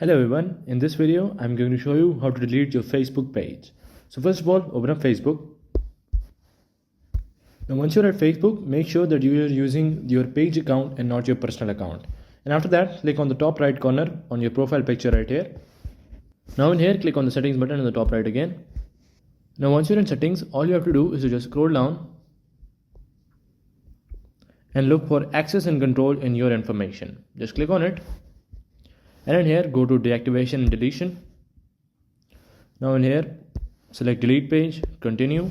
Hello everyone, in this video I'm going to show you how to delete your Facebook page. So first of all, open up Facebook. Now once you're at Facebook, make sure that you are using your page account and not your personal account. And after that, click on the top right corner on your profile picture right here. Now in here, click on the settings button in the top right again. Now once you're in settings, all you have to do is to just scroll down and look for access and control in your information. Just click on it. And in here, go to deactivation and deletion. Now in here, select delete page, continue.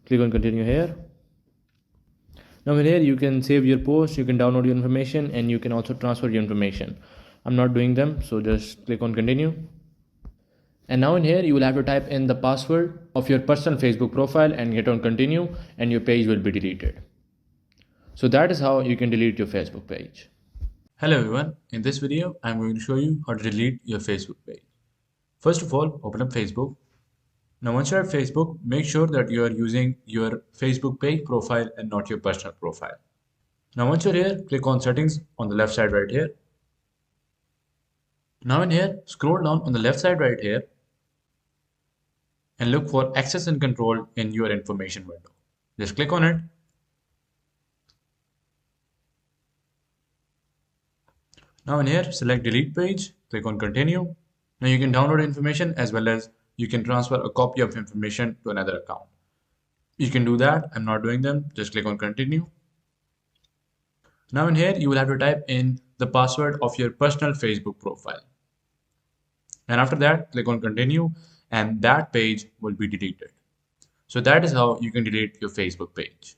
Click on continue here. Now in here, you can save your post, you can download your information, and you can also transfer your information. I'm not doing them, so just click on continue. And now in here, you will have to type in the password of your personal Facebook profile and hit on continue, and your page will be deleted. So that is how you can delete your Facebook page. Hello everyone, in this video I'm going to show you how to delete your Facebook page. First of all, open up Facebook. Now once you're at Facebook, make sure that you are using your Facebook page profile and not your personal profile. Now once you're here, click on settings on the left side right here. Now in here, scroll down on the left side right here and look for access and control in your information window. Just click on it. Now in here, select delete page, click on continue. Now you can download information as well as you can transfer a copy of information to another account. You can do that. I'm not doing them. Just click on continue. Now in here, you will have to type in the password of your personal Facebook profile. And after that, click on continue and that page will be deleted. So that is how you can delete your Facebook page.